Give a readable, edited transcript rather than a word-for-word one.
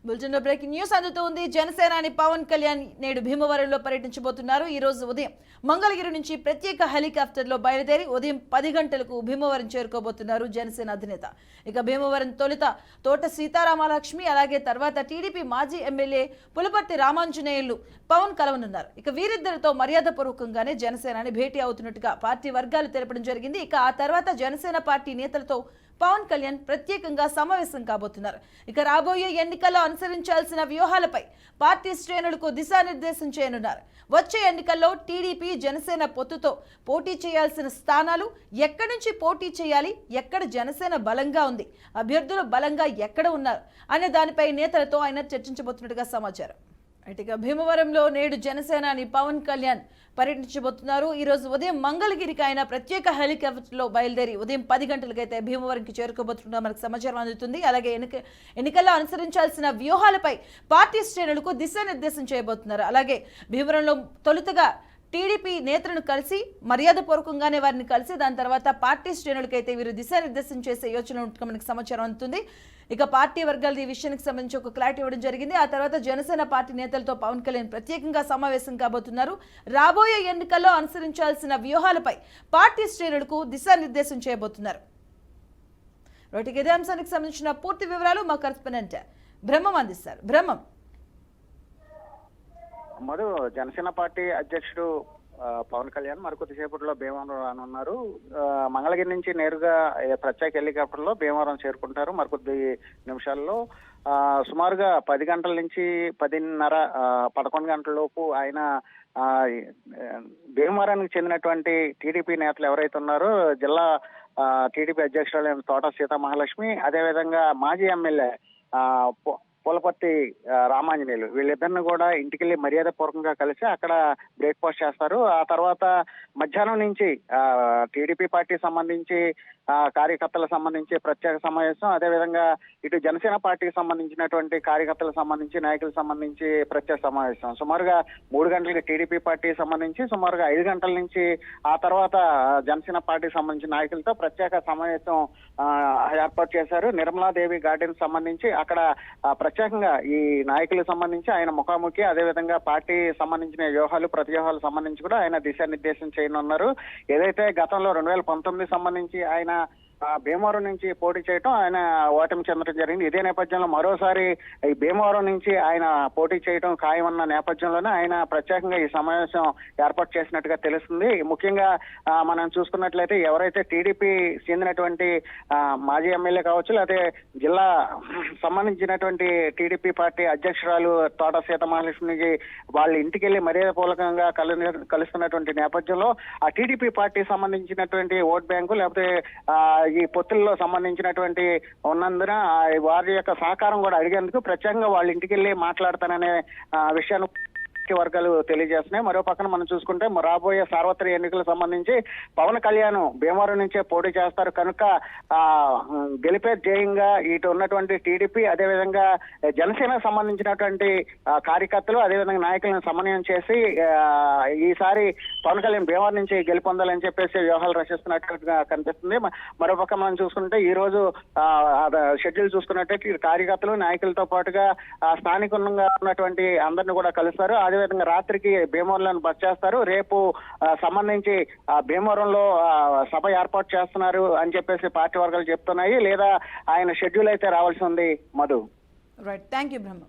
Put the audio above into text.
బులెటిన్లో breaking news అందుతోంది. జనసేనాని పవన్ కళ్యాణ్ నేడు భీమవరంలో పర్యటించబోతున్నారు. ఈ రోజు ఉదయం మంగళగిరి నుంచి ప్రత్యేక హెలికాప్టర్లో బయలుదేరి ఉదయం 10 గంటలకు భీమవరం చేరుకోబోతున్నారు జనసేన అధినేత. ఇక భీమవరం తొలుత తోట సీతారామలక్ష్మి, అలాగే తర్వాత టీడీపీ మాజీ ఎమ్మెల్యే పులపర్తి రామాంజనేయులు పవన్ కలవనున్నారు. ఇక వీరిద్దరితో మర్యాదపూర్వకంగానే జనసేనాని భేటీ అవుతున్నట్టుగా పార్టీ వర్గాలు తెలపడం జరిగింది. ఇక ఆ తర్వాత జనసేన పార్టీ నేతలతో పవన్ కళ్యాణ్ ప్రత్యేకంగా సమావేశం కాబోతున్నారు. ఇక రాబోయే ఎన్నికల్లో అనుసరించాల్సిన వ్యూహాలపై పార్టీ శ్రేణులకు దిశానిర్దేశం చేయనున్నారు. వచ్చే ఎన్నికల్లో టీడీపీ జనసేన పొత్తుతో పోటీ చేయాల్సిన స్థానాలు, ఎక్కడి నుంచి పోటీ చేయాలి, ఎక్కడ జనసేన బలంగా ఉంది, అభ్యర్థులు బలంగా ఎక్కడ ఉన్నారు అనే దానిపై నేతలతో ఆయన చర్చించబోతున్నట్టుగా సమాచారం. ఇక భీమవరంలో నేడు జనసేనాని పవన్ కళ్యాణ్ పర్యటించబోతున్నారు. ఈ రోజు ఉదయం మంగళగిరికి ఆయన ప్రత్యేక హెలికాప్టర్లో బయలుదేరి ఉదయం 10 గంటలకైతే భీమవరంకి చేరుకోబోతున్నా మనకు సమాచారం అందుతుంది. అలాగే ఎన్నికల్లో అనుసరించాల్సిన వ్యూహాలపై పార్టీ శ్రేణులకు దిశానిర్దేశం చేయబోతున్నారు. అలాగే భీమవరంలో తొలుతగా టీడీపీ నేతలను కలిసి మర్యాదపూర్వకంగానే వారిని కలిసి దాని తర్వాత పార్టీ శ్రేణులకైతే వీరు దిశానిర్దేశం చేసే యోచన ఉంటుందని మనకు సమాచారం అందుతుంది. ఇక పార్టీ వర్గాలు ఈ విషయానికి సంబంధించి ఒక క్లారిటీ ఇవ్వడం జరిగింది. ఆ తర్వాత జనసేన పార్టీ నేతలతో పవన్ కళ్యాణ్ ప్రత్యేకంగా సమావేశం కాబోతున్నారు. రాబోయే ఎన్నికల్లో అనుసరించాల్సిన వ్యూహాలపై పార్టీ శ్రేణులకు దిశానిర్దేశం చేయబోతున్నారు. ఇదే అంశానికి సంబంధించిన పూర్తి వివరాలు మా కరెస్పాండెంట్ బ్రహ్మం అందిస్తారు. బ్రహ్మం. మరో జనసేన పార్టీ అధ్యక్షుడు పవన్ కళ్యాణ్ మరికొద్దిసేపట్లో భీమవరం రానున్నారు. మంగళగిరి నుంచి నేరుగా ప్రత్యేక హెలికాప్టర్ లో భీమవరం చేరుకుంటారు. మరికొద్ది నిమిషాల్లో సుమారుగా 10 గంటల నుంచి 10:30, 11 గంటల లోపు ఆయన భీమవరానికి చెందినటువంటి టీడీపీ నేతలు ఎవరైతే ఉన్నారో జిల్లా టీడీపీ అధ్యక్షురాలైన తోట సీతామహాలక్ష్మి, అదేవిధంగా మాజీ ఎమ్మెల్యే పులపర్తి రామాంజనేయులు, వీళ్ళిద్దరిని కూడా ఇంటికెళ్లి మర్యాద పూర్వకంగా కలిసి అక్కడ బ్రేక్ఫాస్ట్ చేస్తారు. ఆ తర్వాత మధ్యాహ్నం నుంచి టీడీపీ పార్టీ సంబంధించి కార్యకర్తలకు సంబంధించి ప్రత్యేక సమావేశం, అదేవిధంగా ఇటు జనసేన పార్టీకి సంబంధించినటువంటి కార్యకర్తలకు సంబంధించి నాయకులకు సంబంధించి ప్రత్యేక సమావేశం. సుమారుగా 3 గంటలకి టీడీపీ పార్టీకి సంబంధించి, సుమారుగా 5 గంటల నుంచి ఆ తర్వాత జనసేన పార్టీకి సంబంధించిన నాయకులతో ప్రత్యేక సమావేశం ఏర్పాటు చేశారు. నిర్మలాదేవి గార్డెన్ సంబంధించి అక్కడ ప్రత్యేకంగా ఈ నాయకులకు సంబంధించి ఆయన ముఖాముఖి, అదేవిధంగా పార్టీ సంబంధించిన వ్యూహాలు ప్రతివ్యూహాలు సంబంధించి కూడా ఆయన దిశానిర్దేశం చేయనున్నారు. ఏదైతే గతంలో 2019 సంబంధించి ఆయన భీమవరం నుంచి పోటీ చేయటం, ఆయన ఓటమి చెందడం జరిగింది. ఇదే నేపథ్యంలో మరోసారి ఈ భీమవరం నుంచి ఆయన పోటీ చేయడం ఖాయమన్న నేపథ్యంలోనే ఆయన ప్రత్యేకంగా ఈ సమావేశం ఏర్పాటు చేసినట్టుగా తెలుస్తుంది. ముఖ్యంగా మనం చూసుకున్నట్లయితే ఎవరైతే టీడీపీ చెందినటువంటి మాజీ ఎమ్మెల్యే కావచ్చు, లేకపోతే జిల్లా సంబంధించినటువంటి టీడీపీ పార్టీ అధ్యక్షురాలు తోట సీతామహాలక్ష్మికి వాళ్ళ ఇంటికి వెళ్లి మర్యాదపూర్వకంగా కలుస్తున్నటువంటి నేపథ్యంలో ఆ టీడీపీ పార్టీ సంబంధించినటువంటి ఓట్ బ్యాంకు, లేకపోతే ఈ పొత్తుల్లో సంబంధించినటువంటి ఉన్నందున వారి యొక్క సహకారం కూడా అడిగేందుకు ప్రత్యేకంగా వాళ్ళ ఇంటికి వెళ్ళి మాట్లాడతాననే విషయాన్ని వర్గాలు తెలియజేస్తున్నాయి. మరో పక్కన మనం చూసుకుంటే రాబోయే సార్వత్రిక ఎన్నికలకు సంబంధించి పవన్ కళ్యాణ్ భీమవరం నుంచే పోటీ చేస్తారు కనుక గెలిపే ధ్యేయంగా ఇటు ఉన్నటువంటి టీడీపీ, అదేవిధంగా జనసేనకు సంబంధించినటువంటి కార్యకర్తలు, అదేవిధంగా నాయకులను సమన్వయం చేసి ఈసారి పవన్ కళ్యాణ్ భీమవరం నుంచి గెలుపొందాలని చెప్పేసి వ్యూహాలు రచిస్తున్నట్టుగా కనిపిస్తుంది. మరో పక్క మనం చూసుకుంటే ఈ రోజు షెడ్యూల్ చూసుకున్నట్లయితే కార్యకర్తలు నాయకులతో పాటుగా స్థానికంగా ఉన్నటువంటి అందరిని కూడా కలుస్తారు. అదేవిధంగా రాత్రికి భీమవరంలో బస్ చేస్తారు. రేపు సంబంధించి భీమవరంలో సభ ఏర్పాటు చేస్తున్నారు అని చెప్పేసి పార్టీ వర్గాలు చెప్తున్నాయి. లేదా ఆయన షెడ్యూల్ అయితే రావాల్సి ఉంది. Madhu. Right, thank you Brahma.